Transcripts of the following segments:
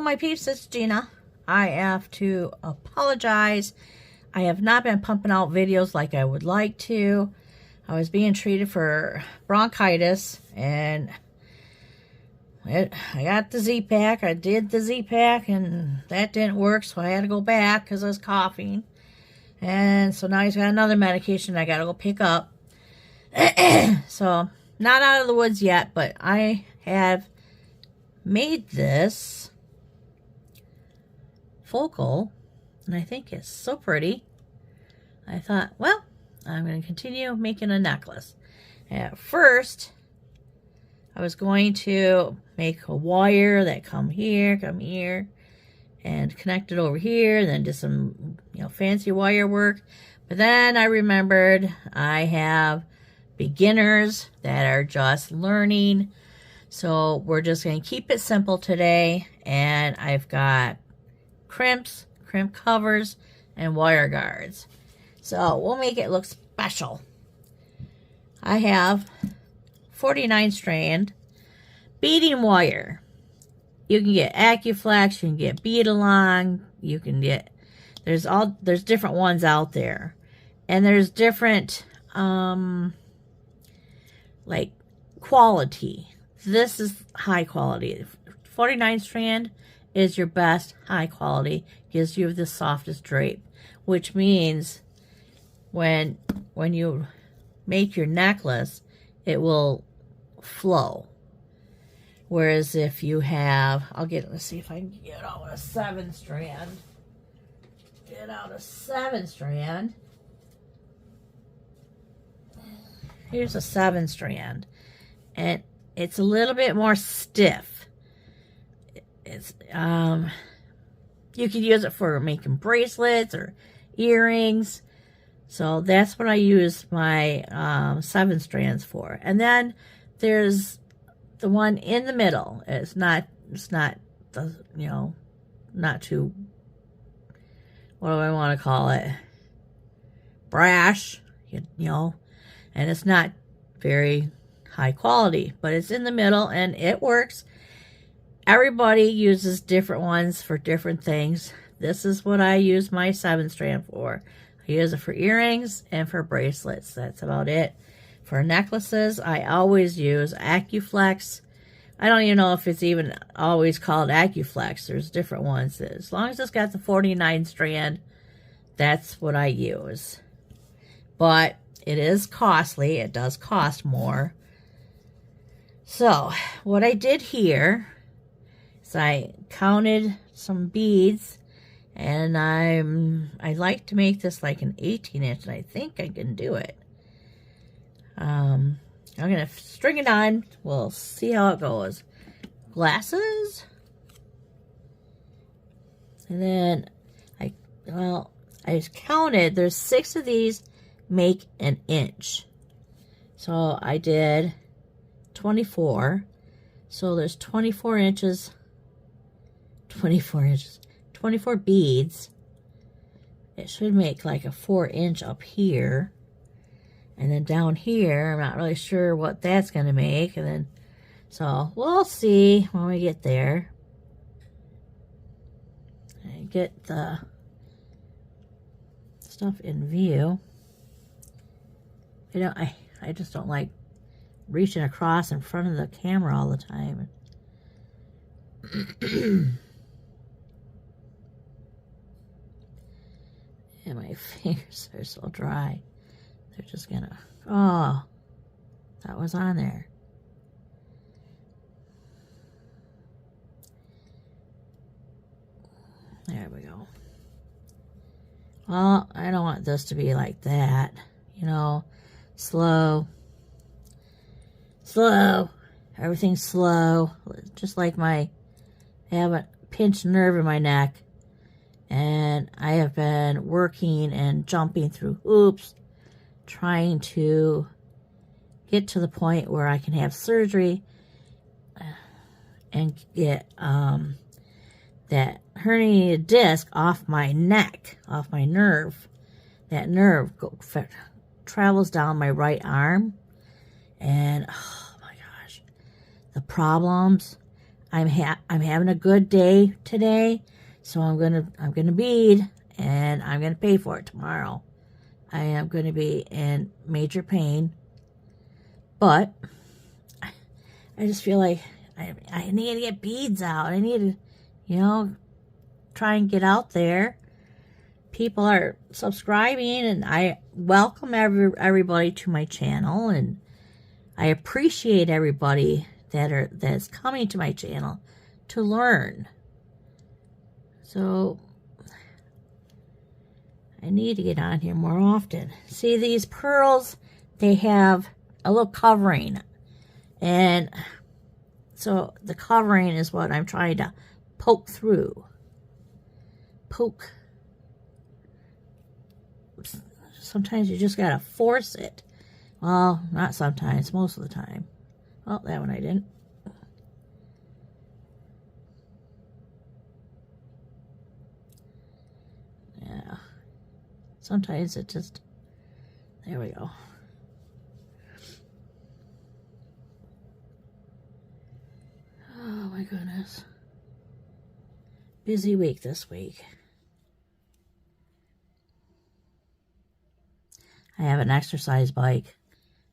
my peeps, it's Gina. I have to apologize. I have not been pumping out videos like I would like to. I was being treated for bronchitis, and I got the Z-Pack. I did the Z-Pack, and that didn't work, so I had to go back because I was coughing. And so now he's got another medication I got to go pick up. So, not out of the woods yet, but I have made this focal, and I think it's so pretty. I thought, well, I'm going to continue making a necklace. At first, I was going to make a wire that come here, and connect it over here, and then do some, fancy wire work. But then I remembered I have beginners that are just learning. So we're just going to keep it simple today. And I've got crimps, crimp covers, and wire guards. So we'll make it look special. I have 49 strand beading wire. You can get AccuFlex, you can get bead along, you can get, there's different ones out there. And there's different like quality. This is high quality. 49 strand is your best high quality, gives you the softest drape, which means when you make your necklace, it will flow. Whereas if you have, let's see if I can get out a 7 strand. Get out a 7 strand. Here's a 7 strand. And it's a little bit more stiff. It's you can use it for making bracelets or earrings. So that's what I use my 7 strands for. And then there's the one in the middle. It's not not too, what do I want to call it? Brash, and it's not very high quality, but it's in the middle and it works. Everybody uses different ones for different things. This is what I use my 7 strand for. I use it for earrings and for bracelets. That's about it. For necklaces, I always use AccuFlex. I don't even know if it's even always called AccuFlex. There's different ones. As long as it's got the 49 strand, that's what I use. But it is costly. It does cost more. So, what I did here is I counted some beads, and I like to make this like an 18-inch, and I think I can do it. I'm going to string it on. We'll see how it goes. Glasses. And then I counted. There's 6 of these make an inch. So I did 24. So there's 24 inches. 24 beads. It should make like a 4-inch up here. And then down here, I'm not really sure what that's going to make. And then, so we'll see when we get there. And get the stuff in view. I just don't like reaching across in front of the camera all the time. And my fingers are so dry. They're just gonna, oh, that was on there. There we go. Well, I don't want this to be like that. Slow. Everything's slow. Just like I have a pinched nerve in my neck. And I have been working and jumping through hoops, trying to get to the point where I can have surgery and get that herniated disc off my neck, off my nerve. That nerve travels down my right arm, and oh my gosh, the problems. I'm having a good day today, so I'm gonna bead, and I'm gonna pay for it tomorrow. I am gonna be in major pain, but I just feel like I need to get beads out. I need to, try and get out there. People are subscribing, and I welcome everybody to my channel, and I appreciate everybody that's coming to my channel to learn. So I need to get on here more often. See, these pearls, they have a little covering, and so the covering is what I'm trying to poke through. Poke. Sometimes you just gotta force it. Well, not sometimes, most of the time. Oh, that one I didn't. Yeah. Sometimes it just... There we go. Oh my goodness. Busy week this week. I have an exercise bike.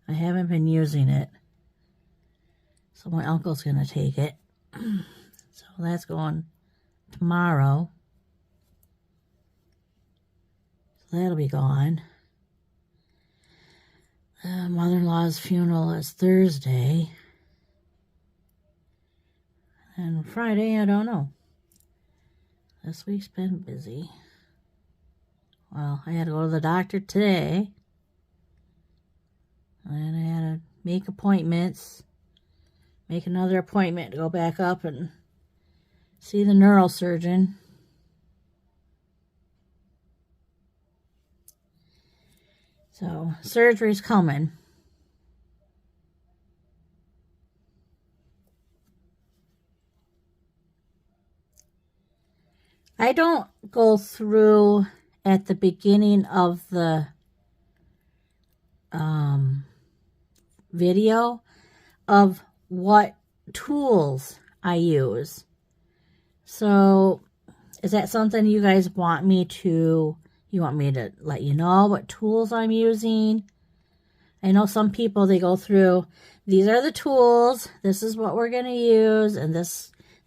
I haven't been using it. So my uncle's going to take it. So that's going tomorrow. So that'll be gone. Mother-in-law's funeral is Thursday. And Friday, I don't know. This week's been busy. Well, I had to go to the doctor today. And I had to make appointments. Make another appointment to go back up and see the neurosurgeon. So, surgery's coming. I don't go through at the beginning of the video of what tools I use. So, is that something you guys want me to... You want me to let you know what tools I'm using? I know some people, they go through, these are the tools, this is what we're going to use, and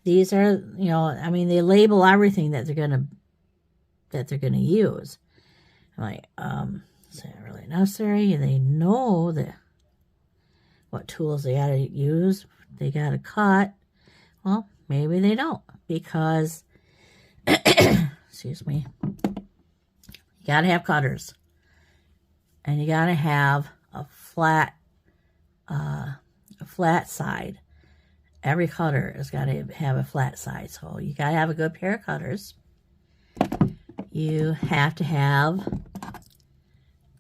these are, I mean, they label everything that they're going to use. I'm like, is that really necessary? And they know what tools they got to use, they got to cut. Well, maybe they don't, because, excuse me, you got to have cutters, and you got to have a flat side. Every cutter has got to have a flat side, so you got to have a good pair of cutters. You have to have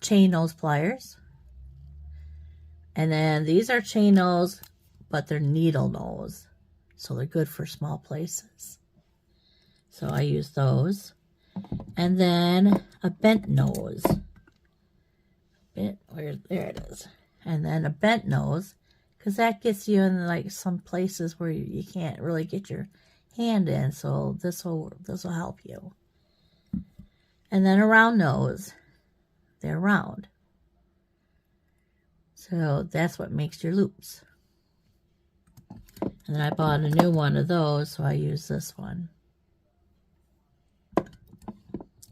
chain nose pliers, and then these are chain nose, but they're needle nose, so they're good for small places. So I use those. And then a bent nose. There it is. And then a bent nose, because that gets you in like some places where you can't really get your hand in. So this will help you. And then a round nose. They're round. So that's what makes your loops. And then I bought a new one of those, so I use this one.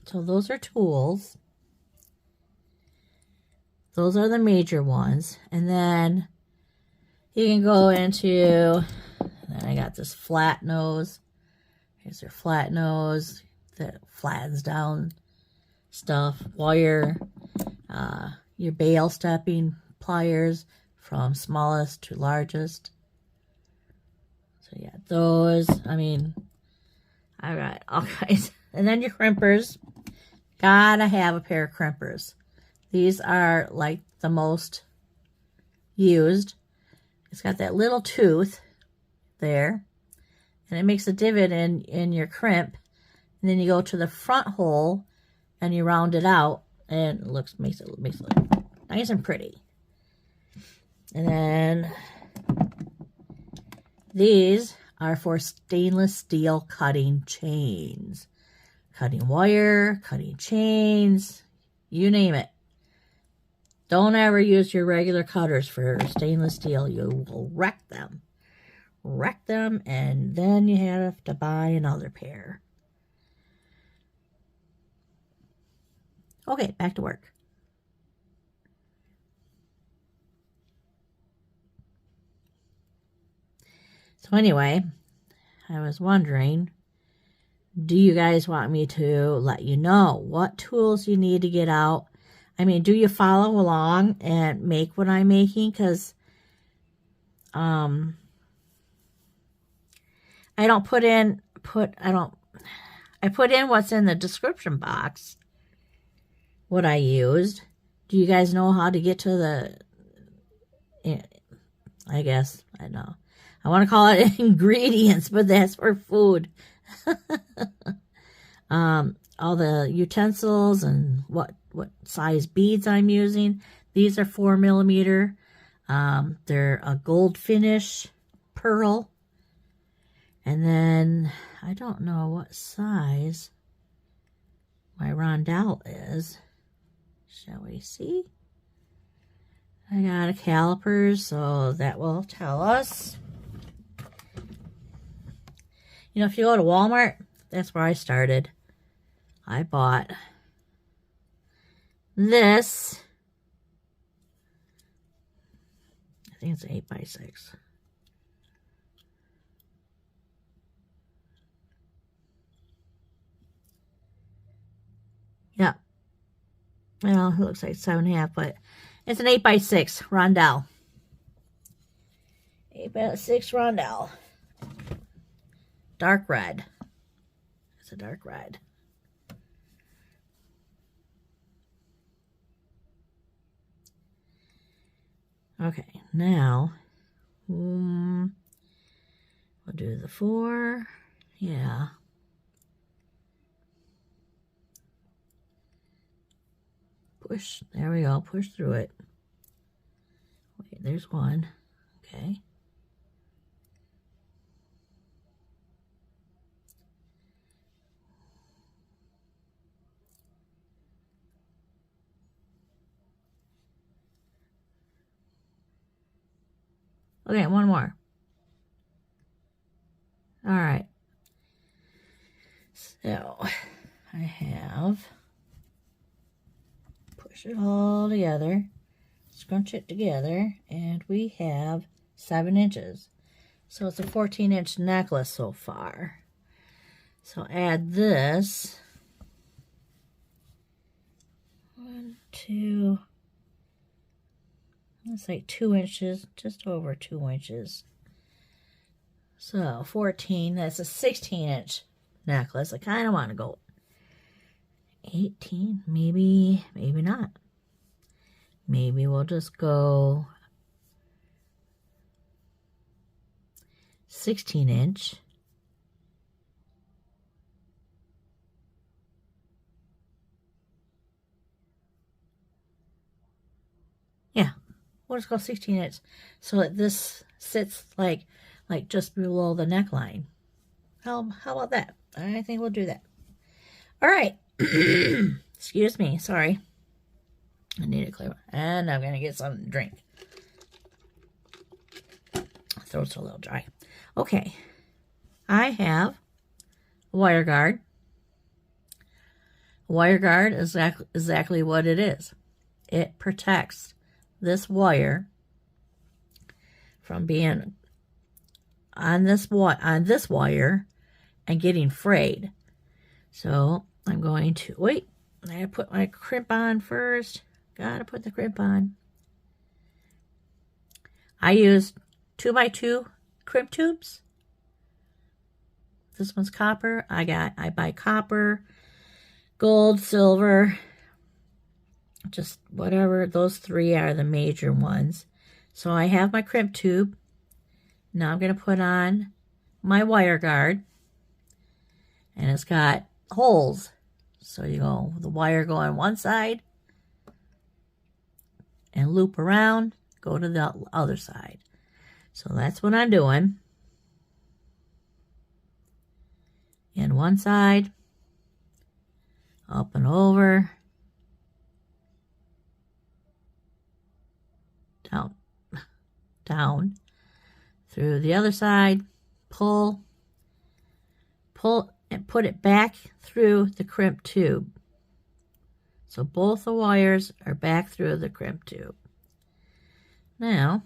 So those are tools. Those are the major ones. And then you can go into, and then I got this flat nose. Here's your flat nose that flattens down stuff. Wire, your bail stepping pliers from smallest to largest. So yeah, those, I mean, I got all kinds. And then your crimpers. Gotta have a pair of crimpers. These are like the most used. It's got that little tooth there, and it makes a divot in your crimp. And then you go to the front hole and you round it out, and it makes it look nice and pretty. And then these are for stainless steel cutting chains. Cutting wire, cutting chains, you name it. Don't ever use your regular cutters for stainless steel. You will wreck them. Wreck them, and then you have to buy another pair. Okay, back to work. So anyway, I was wondering, do you guys want me to let you know what tools you need to get out? I mean, do you follow along and make what I'm making? Because I put in what's in the description box, what I used. Do you guys know how to get to the, I guess, I don't know. I want to call it ingredients, but that's for food. All the utensils and what size beads I'm using. These are 4mm. They're a gold finish pearl. And then I don't know what size my rondelle is. Shall we see? I got a calipers, so that will tell us. You know, if you go to Walmart, that's where I started. I bought this. I think it's an 8x6. Yeah. Well, it looks like 7.5, but it's an 8x6 rondelle. 8x6 rondelle. Dark red. It's a dark red. Okay, now we'll do the 4. Yeah. Push. There we go. Push through it. Wait, there's one. Okay. Okay, one more. All right. So I have push it all together, scrunch it together, and we have 7 inches. So it's a 14-inch necklace so far. So add this. 1, 2. It's like 2 inches, just over 2 inches. So 14, that's a 16-inch necklace. I kind of want to go 18, maybe not. Maybe we'll just go 16-inch. Yeah, we'll just go 16-inch so that this sits like just below the neckline. How about that? I think we'll do that. All right. Excuse me. Sorry. I need to clear. And I'm going to get something to drink. Throat's a little dry. Okay. I have a wire guard. A wire guard is exactly what it is. It protects this wire from being on this wire and getting frayed. So I'm going to wait. I gotta put my crimp on first. Gotta put the crimp on. I use 2x2 crimp tubes. This one's copper. I buy copper, gold, silver, just whatever. Those 3 are the major ones. So I have my crimp tube. Now I'm going to put on my wire guard. And it's got holes. So you go, the wire go on one side and loop around, go to the other side. So that's what I'm doing. in one side, up and over, down, down, through the other side, pull, pull, and put it back through the crimp tube. So both the wires are back through the crimp tube. Now,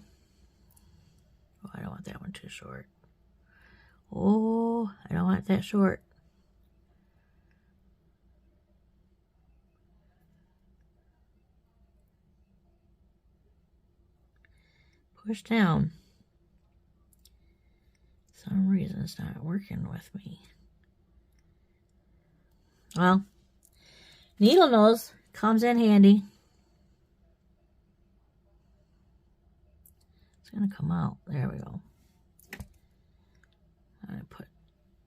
oh, I don't want that one too short. Oh, I don't want that short. Push down. For some reason it's not working with me. Well, needle nose comes in handy. It's going to come out. There we go.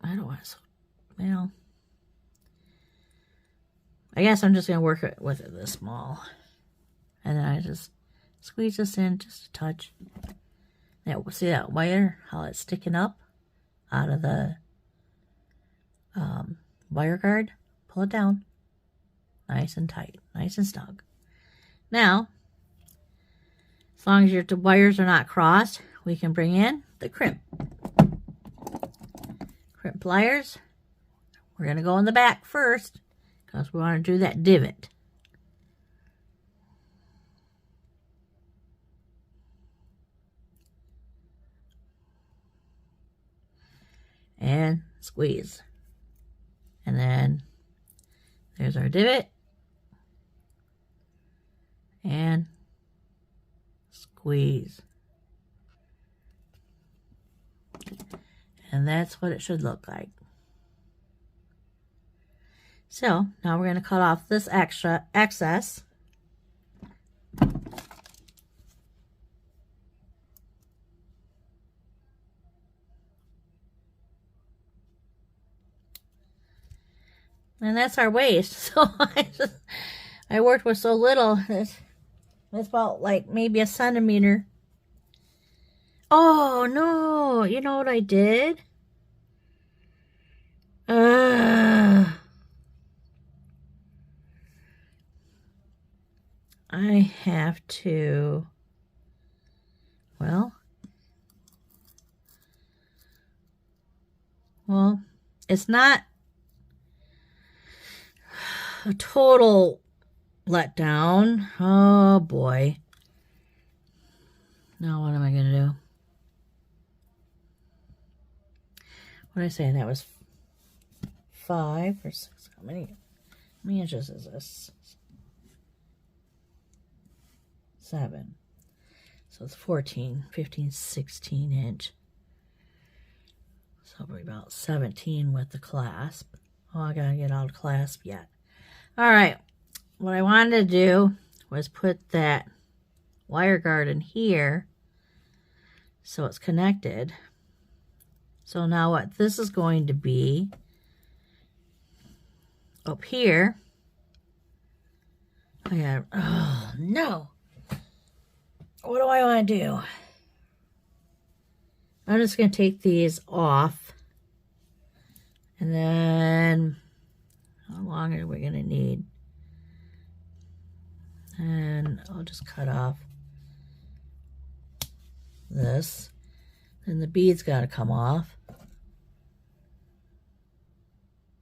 I don't want to, well, I guess I'm just going to work it with it this small. And then I just squeeze this in just a touch. Now, see that wire, how it's sticking up out of the wire guard? Pull it down. Nice and tight, nice and snug. Now, as long as your wires are not crossed, we can bring in the crimp. Crimp pliers. We're going to go in the back first because we want to do that divot. And squeeze. And then there's our divot. And squeeze. And that's what it should look like. So now we're going to cut off this excess. And that's our waist. So I worked with so little. It's about like maybe a centimeter. Oh no, you know what I did? I have to, well, it's not a total letdown. Oh boy. Now what am I going to do? What did I say? That was 5 or 6. How many inches is this? 7. So it's 14, 15, 16 inch. So probably about 17 with the clasp. Oh, I gotta get all the clasp yet. All right. What I wanted to do was put that wire guard in here so it's connected. So now what this is going to be up here. Oh no. What do I want to do? I'm just going to take these off. And then, how long are we going to need? And I'll just cut off this. And the beads got to come off.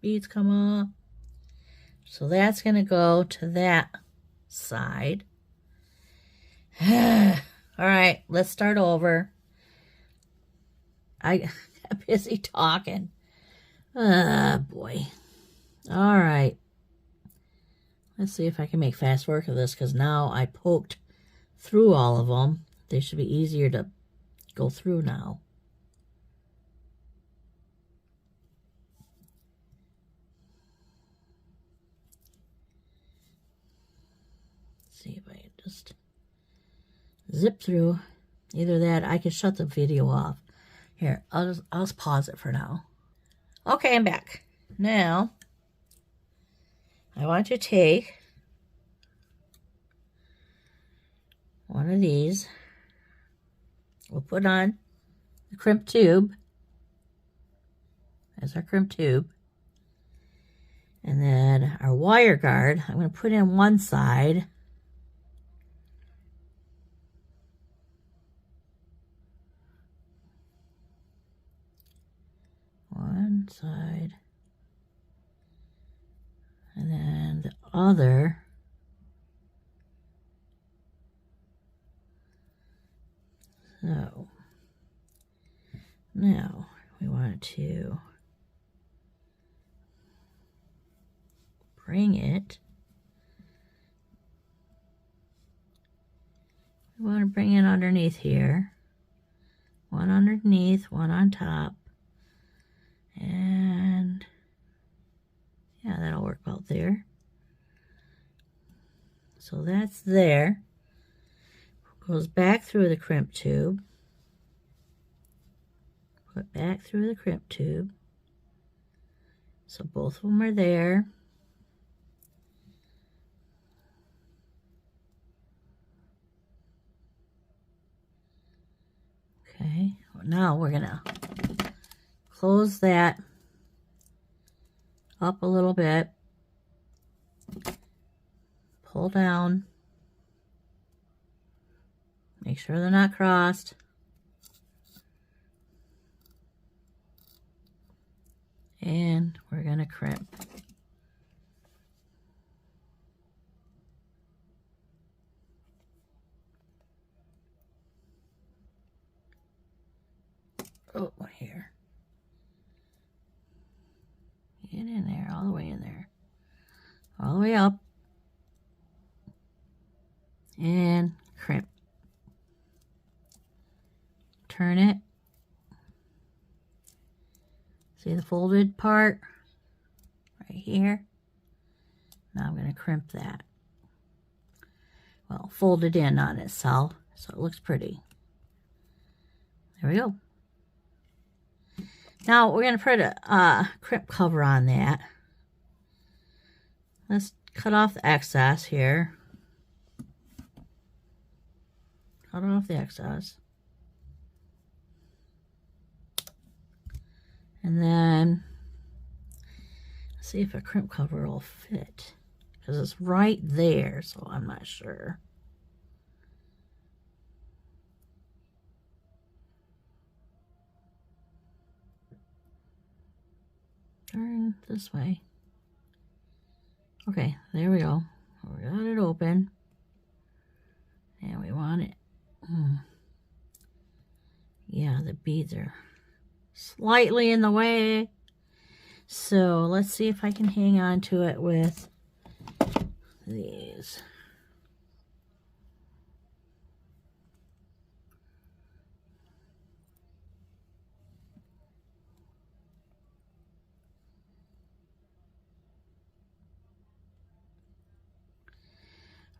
Beads come off. So that's going to go to that side. All right, let's start over. I got busy talking. Boy. All right. Let's see if I can make fast work of this, because now I poked through all of them. They should be easier to go through now. Let's see if I can just zip through. Either that, I can shut the video off. Here, I'll just pause it for now. Okay, I'm back. Now, I want to take one of these. We'll put on the crimp tube. There's our crimp tube. And then our wire guard, I'm going to put in one side. One side. And then the other. So now we want to bring it. We want to bring it underneath here. One underneath, one on top. And yeah, that'll work out there. So that's there. Goes back through the crimp tube. Put back through the crimp tube. So both of them are there. Okay, well, now we're gonna close that up a little bit. Pull down. Make sure they're not crossed. And we're gonna crimp. Oh, here. Get in there, all the way in there. All the way up. And crimp. Turn it. See the folded part? Right here. Now I'm going to crimp that. Well, fold it in on itself so it looks pretty. There we go. Now we're going to put a crimp cover on that. Let's cut off the excess here. Cut off the excess. And then see if a crimp cover will fit. Because it's right there, so I'm not sure. Turn this way. Okay, there we go. We got it open. And we want it. Yeah, the beads are slightly in the way. So let's see if I can hang on to it with these.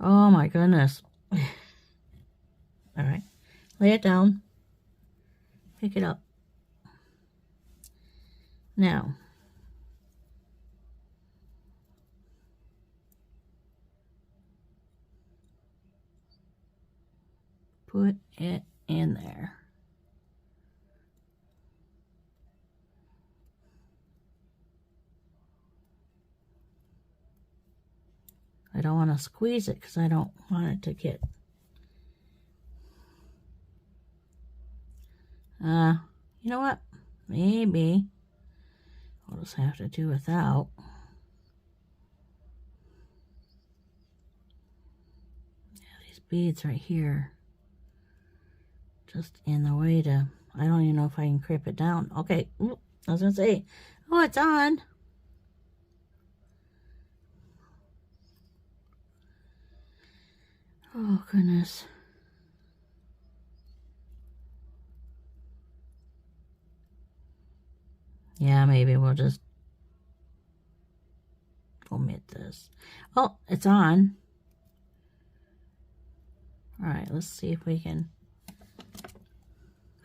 Oh my goodness. All right, lay it down. Pick it up. Now, put it in there. I don't want to squeeze it because I don't want it to get... you know what? Maybe we'll just have to do without. Yeah, these beads right here. Just in the way to... I don't even know if I can crimp it down. Okay. Ooh, I was going to say, oh, it's on. Oh, goodness. Yeah, maybe we'll just omit this. Oh, it's on. All right, let's see if we can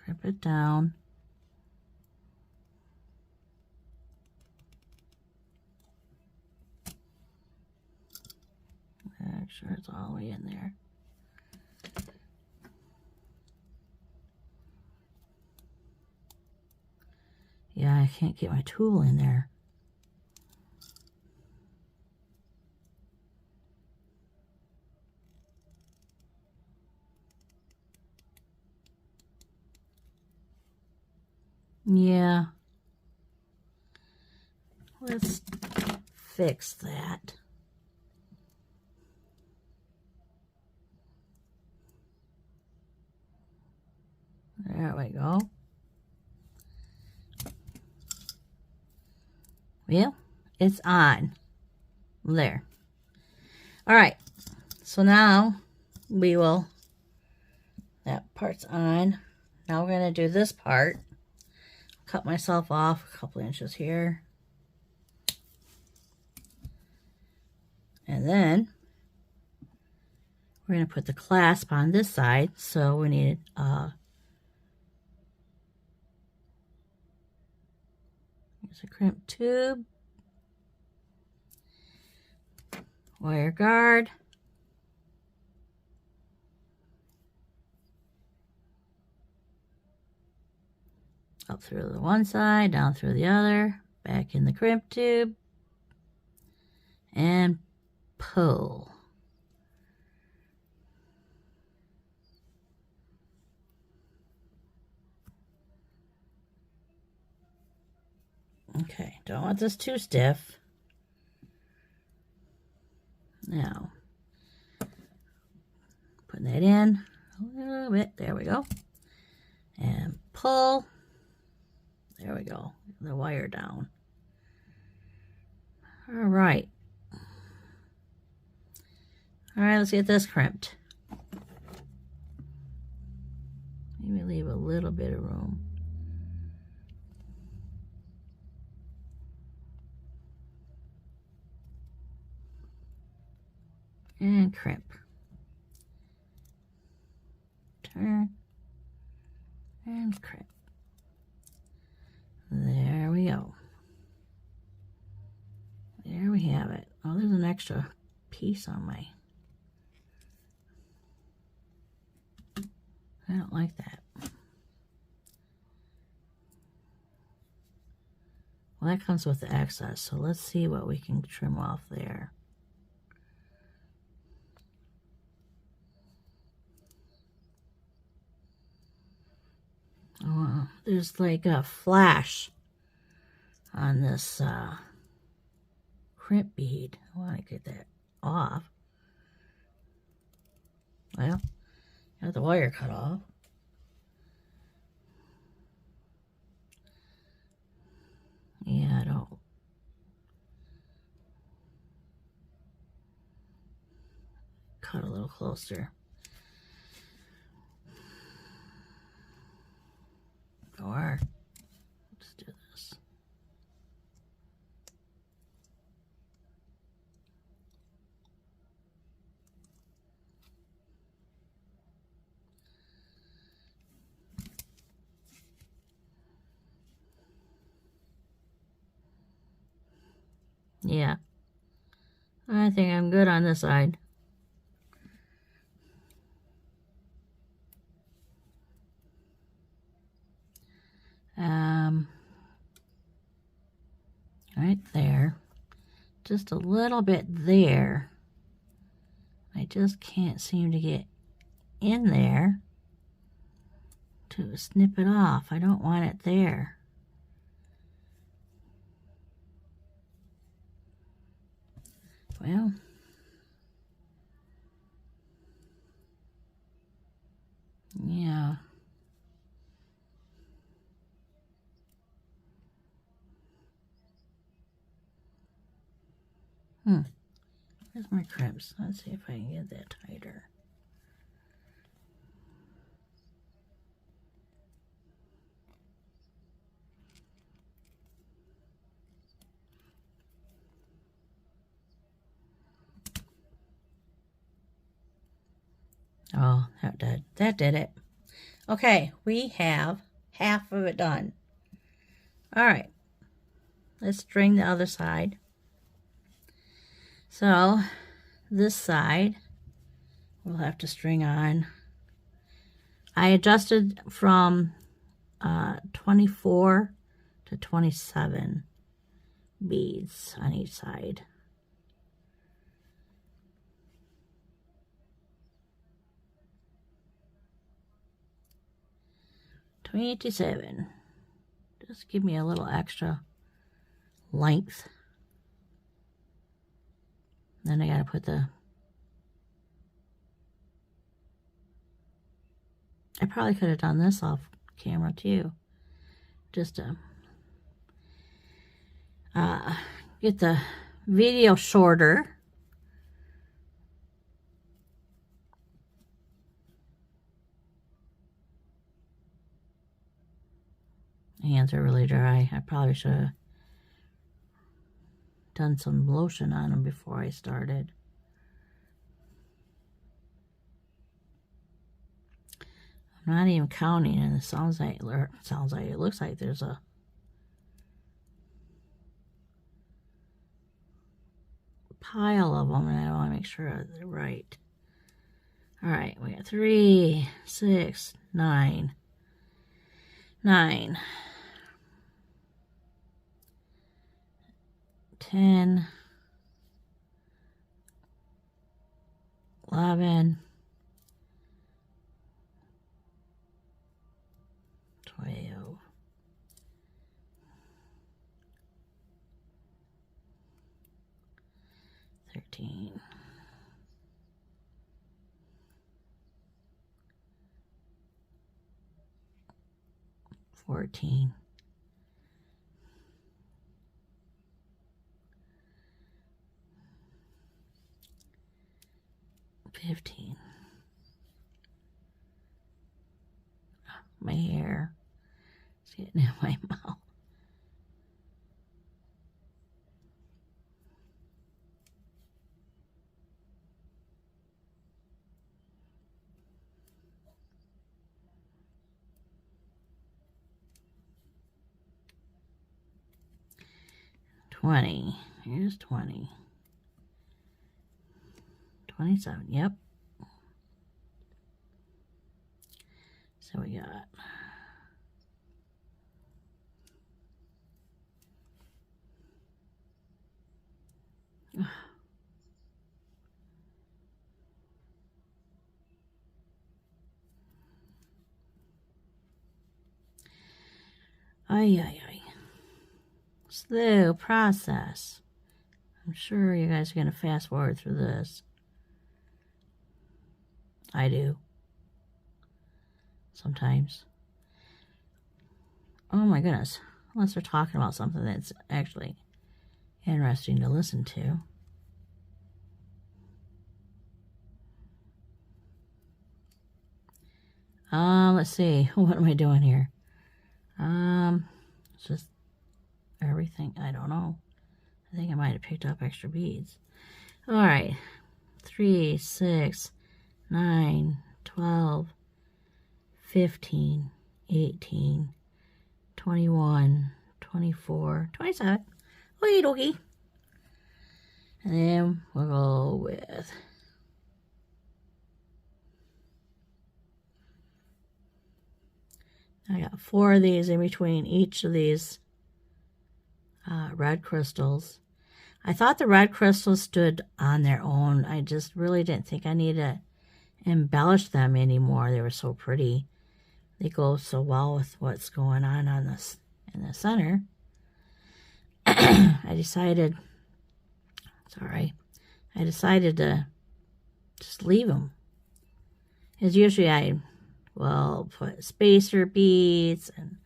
crimp it down. Make sure it's all the way in there. Yeah, I can't get my tool in there. Yeah. Let's fix that. There we go. Well, it's on. There. All right. So now that part's on. Now we're going to do this part. Cut myself off a couple inches here. And then we're going to put the clasp on this side. So we need here's a crimp tube, wire guard, up through the one side, down through the other, back in the crimp tube, and pull. Okay, don't want this too stiff. Now, putting that in a little bit, there we go, and pull. There we go, the wire down. All right. All right, let's get this crimped. Maybe leave a little bit of room. And crimp. Turn. And crimp. There we go. There we have it. Oh, there's an extra piece on my... I don't like that. Well, that comes with the excess, so let's see what we can trim off there. Oh, there's like a flash on this crimp bead. I want to get that off. Well, got the wire cut off. Yeah, I don't. Cut a little closer. Or, let's do this. Yeah, I think I'm good on this side. Right there, just a little bit there. I just can't seem to get in there to snip it off. I don't want it there. Well, yeah. Where's my crimps? Let's see if I can get that tighter. Oh, that did it. Okay, we have half of it done. All right, let's string the other side. So this side we'll have to string on. I adjusted from 24 to 27 beads on each side. $27 to Just give me a little extra length. Then I gotta put the, I probably could have done this off camera too. Just to get the video shorter. Hands are really dry. I probably should have done some lotion on them before I started. I'm not even counting, and it sounds like it looks like there's a pile of them, and I want to make sure they're right. All right, we got 3, 6, 9, 9, 10, 11, 12, 13, 14, 15. My hair is getting in my mouth. 20. Here's 20. 27. Yep. So we got ay. Slow process. I'm sure you guys are going to fast forward through this. I do. Sometimes. Oh my goodness. Unless they're talking about something that's actually interesting to listen to. Let's see. What am I doing here? It's just everything. I don't know. I think I might have picked up extra beads. All right. 3, 6, 9, 12, 15, 18, 21, 24, 27. Okie dokie. And then we'll go with I got 4 of these in between each of these red crystals. I thought the red crystals stood on their own. I just really didn't think I needed to embellish them anymore. They were so pretty. They go so well with what's going on this in the center. I decided to just leave them. Because usually I will put spacer beads and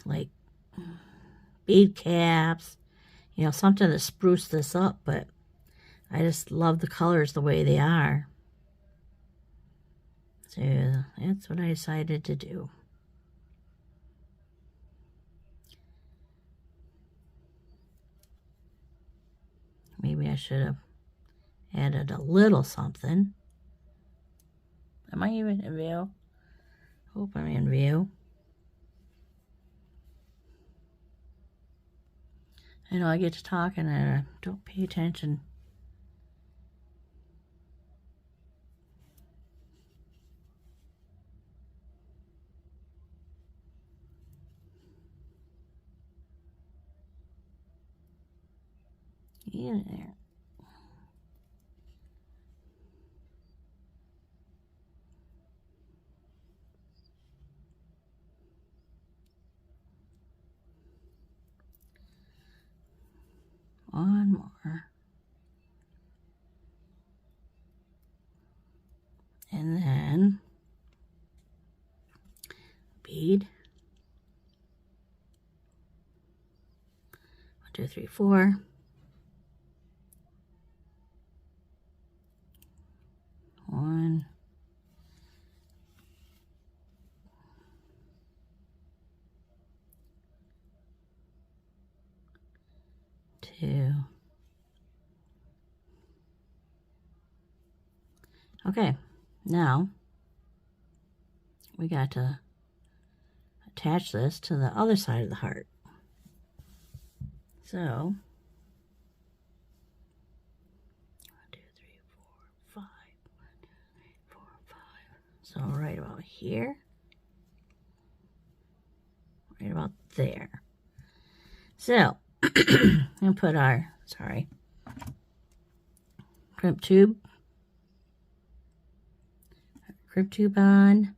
like bead caps, you know, something to spruce this up, but I just love the colors the way they are. So that's what I decided to do. Maybe I should have added a little something. Am I even in view? Hope I'm in view. I know I get to talking and I don't pay attention. Get in there. bead. 1, 2, 3, 4. 1, 2. Okay, now we got to attach this to the other side of the heart. So 1, 2, 3, 4, 5. 1, 2, 3, 4, 5. So right about here, right about there. So and put our crimp tube on.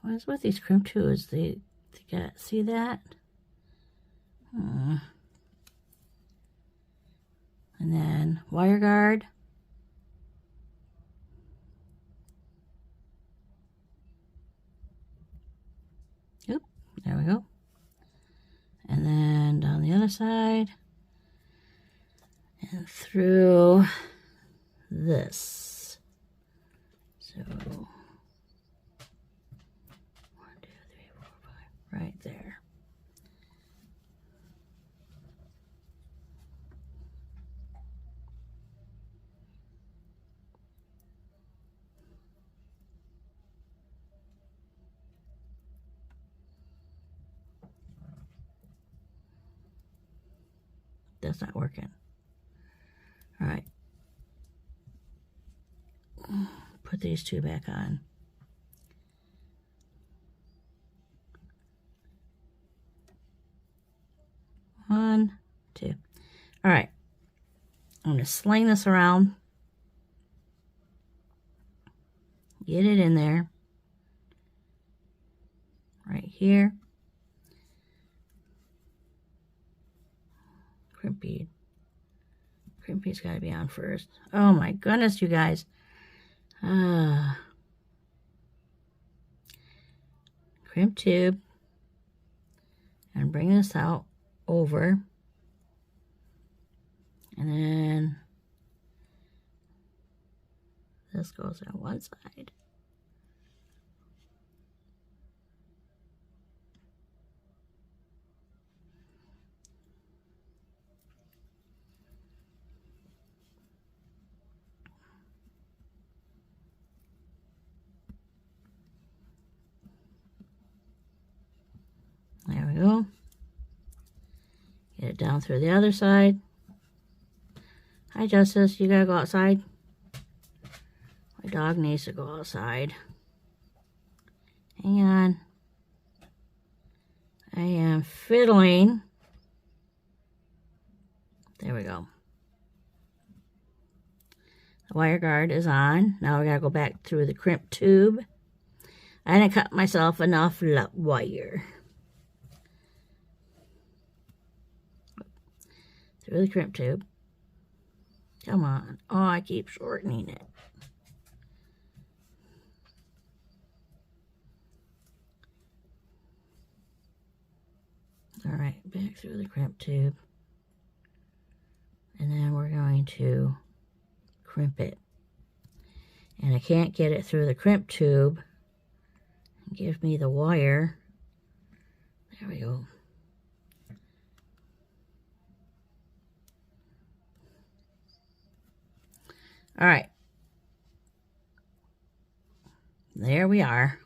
What is with these crimp tubes? They got, see that? And then wire guard. Oop, there we go. And then down the other side and through this. So 1, 2, 3, 4, 5, right there. That's not working. All right. Put these two back on. One, two. All right. I'm going to sling this around. Get it in there. Right here. Crimp bead. Crimp bead's got to be on first. Oh my goodness, you guys. Crimp tube. And bring this out over. And then this goes on one side. There we go. Get it down through the other side. Hi, Justice. You gotta go outside. My dog needs to go outside. Hang on. I am fiddling. There we go. The wire guard is on. Now we gotta go back through the crimp tube. I didn't cut myself enough wire. Through the crimp tube. Come on. Oh, I keep shortening it. All right, back through the crimp tube. And then we're going to crimp it. And I can't get it through the crimp tube. Give me the wire. There we go. All right. There we are.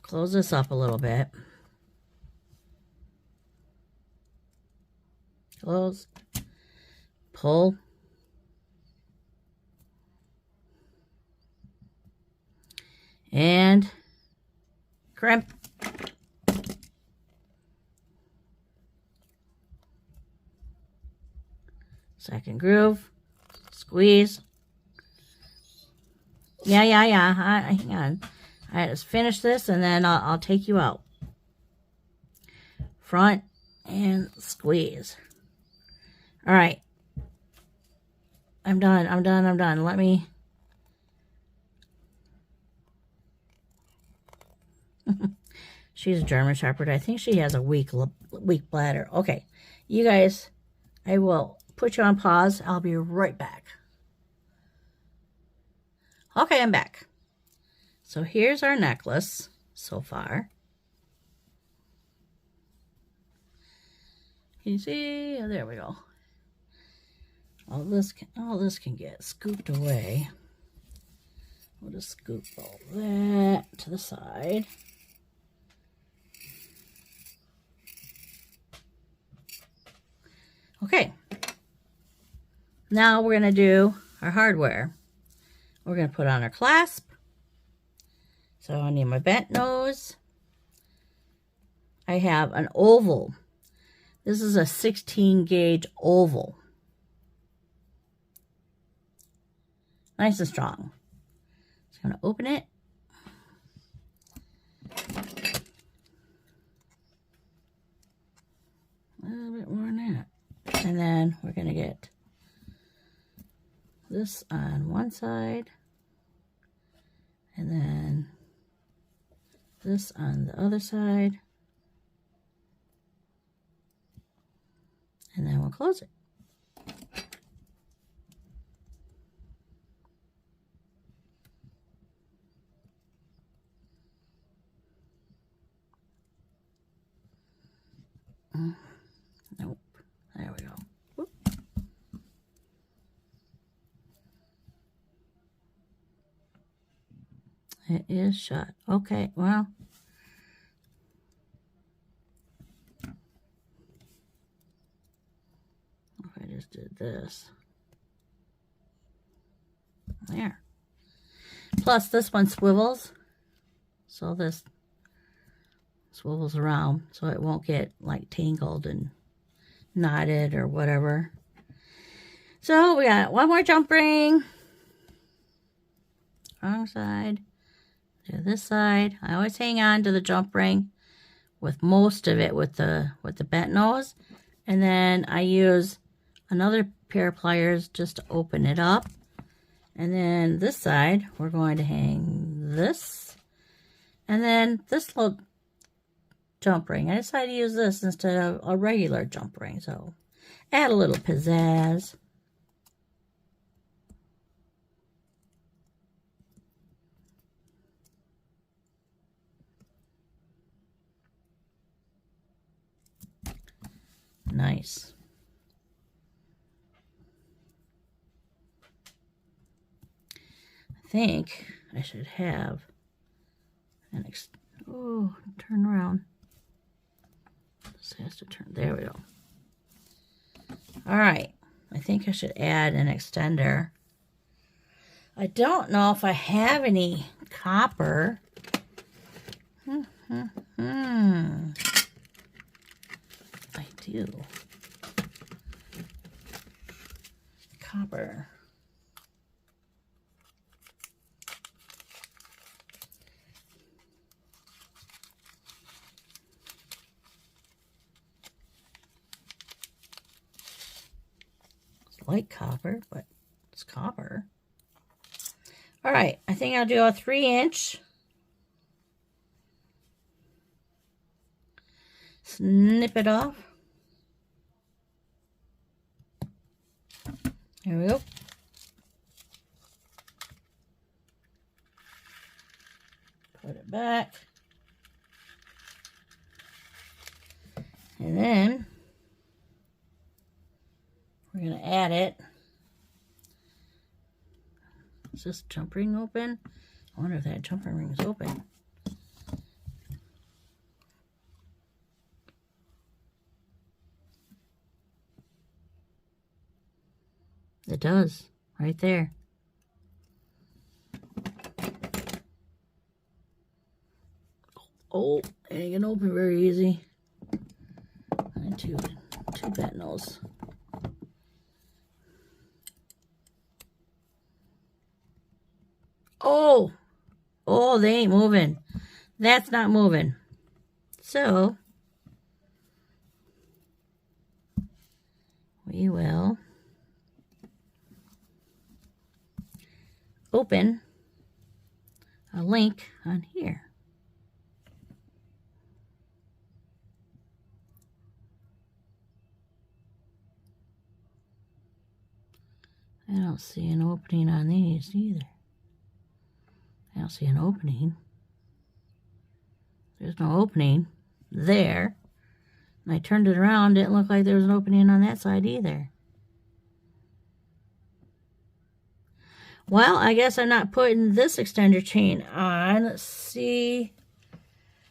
Close this up a little bit. Close. Pull. And crimp. Second groove. Squeeze. Yeah. Hang on. I just finish this and then I'll take you out. Front and squeeze. All right. I'm done. Let me. She's a German Shepherd. I think she has a weak bladder. Okay, you guys, I will put you on pause. I'll be right back. Okay, I'm back. So here's our necklace so far. Can you see? Oh, there we go. All this can get scooped away. We'll just scoop all that to the side. Okay. Now we're going to do our hardware. We're going to put on our clasp. So I need my bent nose. I have an oval. This is a 16 gauge oval. Nice and strong. Just going to open it. A little bit more than that. And then we're going to get this on one side. And then this on the other side. And then we'll close it. Nope. There we go. Whoop. It is shut. Okay, well. If I just did this. There. Plus this one swivels. So this swivels around so it won't get like tangled and knotted or whatever. So we got one more jump ring. Wrong side. Do this side. I always hang on to the jump ring with most of it with the bent nose. And then I use another pair of pliers just to open it up. And then this side, we're going to hang this. And then this little jump ring. I decided to use this instead of a regular jump ring. So add a little pizzazz. Nice. I think I should have an turn around. This has to turn. There we go. All right. I think I should add an extender. I don't know if I have any copper. I do. Copper. It's like copper, but it's copper. All right, I think I'll do a 3-inch. Snip it off. There we go. Put it back. And then we're going to add it. Is this jump ring open? I wonder if that jump ring is open. It does, right there. Oh, it ain't gonna open very easy. And two bent nose. Oh, they ain't moving. That's not moving. So we will open a link on here. I don't see an opening on these either. I don't see an opening. There's no opening there. And I turned it around, didn't look like there was an opening on that side either. Well, I guess I'm not putting this extender chain on. Let's see.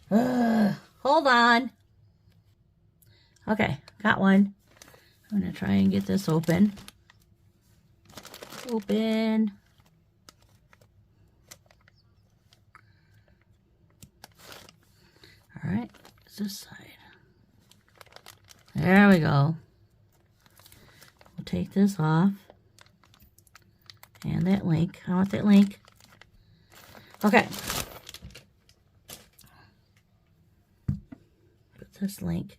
Hold on. Okay, got one. I'm going to try and get this open. Open. All right, it's this side. There we go. We'll take this off. And that link. I want that link. Okay. Put this link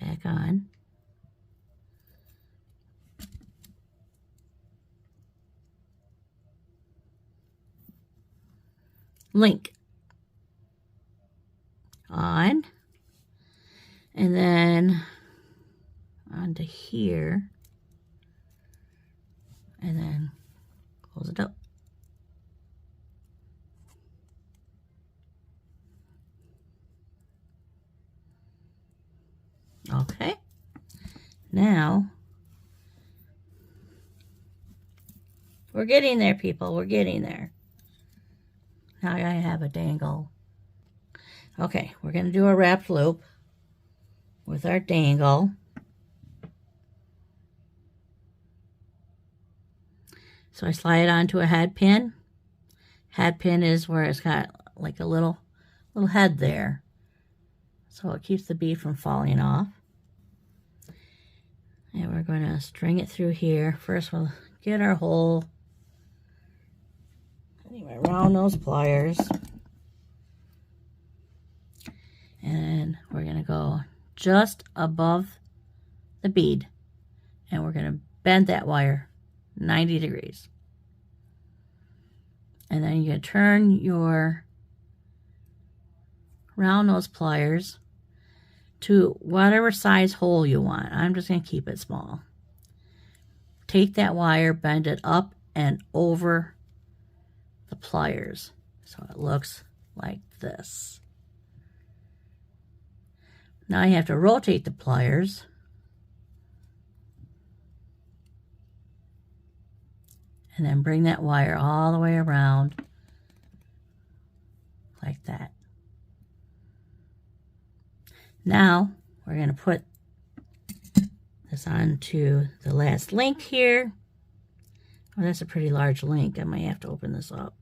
back on. Link on, and then onto here, and then close it up. Okay, now we're getting there, people. We're getting there. Now I have a dangle. Okay, we're going to do a wrapped loop with our dangle. So I slide it onto a head pin. Head pin is where it's got like a little head there. So it keeps the bead from falling off. And we're going to string it through here. First we'll get our hole. Anyway, around those pliers. And we're going to go just above the bead. And we're going to bend that wire 90 degrees. And then you're going to turn your round nose pliers to whatever size hole you want. I'm just going to keep it small. Take that wire, bend it up and over the pliers so it looks like this. Now you have to rotate the pliers and then bring that wire all the way around like that. Now we're going to put this onto the last link here. Oh, that's a pretty large link. I might have to open this up.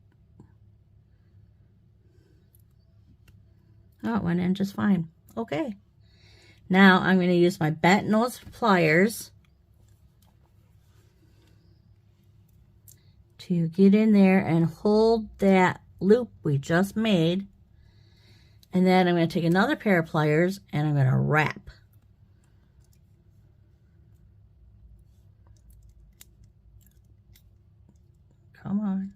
Oh, it went in just fine. Okay. Now I'm going to use my bent nose pliers to get in there and hold that loop we just made. And then I'm going to take another pair of pliers and I'm going to wrap. Come on.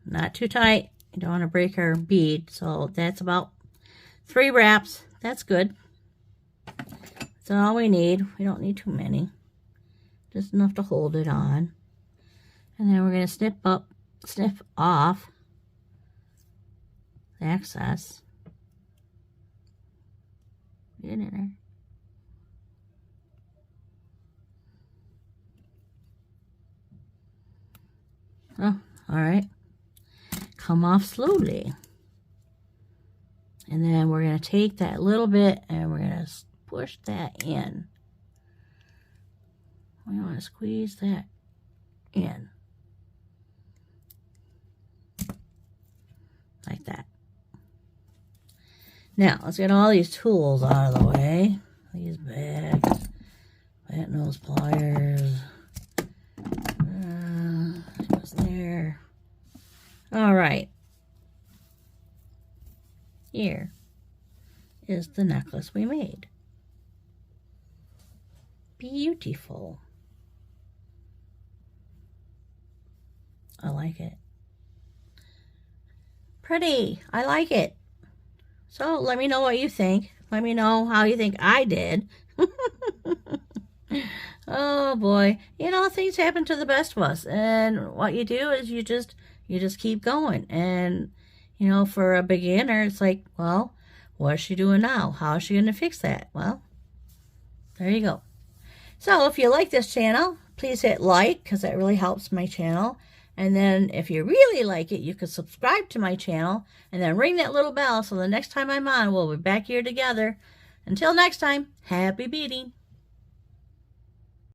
Not too tight. You don't want to break our bead. So that's about 3 wraps. That's good. That's all we need. We don't need too many. Just enough to hold it on. And then we're going to snip off the excess. Get in there. Oh, all right. Come off slowly. And then we're going to take that little bit and we're going to push that in. We want to squeeze that in. Like that. Now, let's get all these tools out of the way. These bags, bent nose pliers. Goes there. All right. Here is the necklace we made. Beautiful. I like it. Pretty. I like it. So let me know what you think. Let me know how you think I did. Oh boy. You know, things happen to the best of us. And what you do is you just keep going. And, you know, for a beginner, it's like, well, what is she doing now? How is she going to fix that? Well, there you go. So if you like this channel, please hit like, because that really helps my channel. And then if you really like it, you can subscribe to my channel and then ring that little bell so the next time I'm on, we'll be back here together. Until next time, happy beading.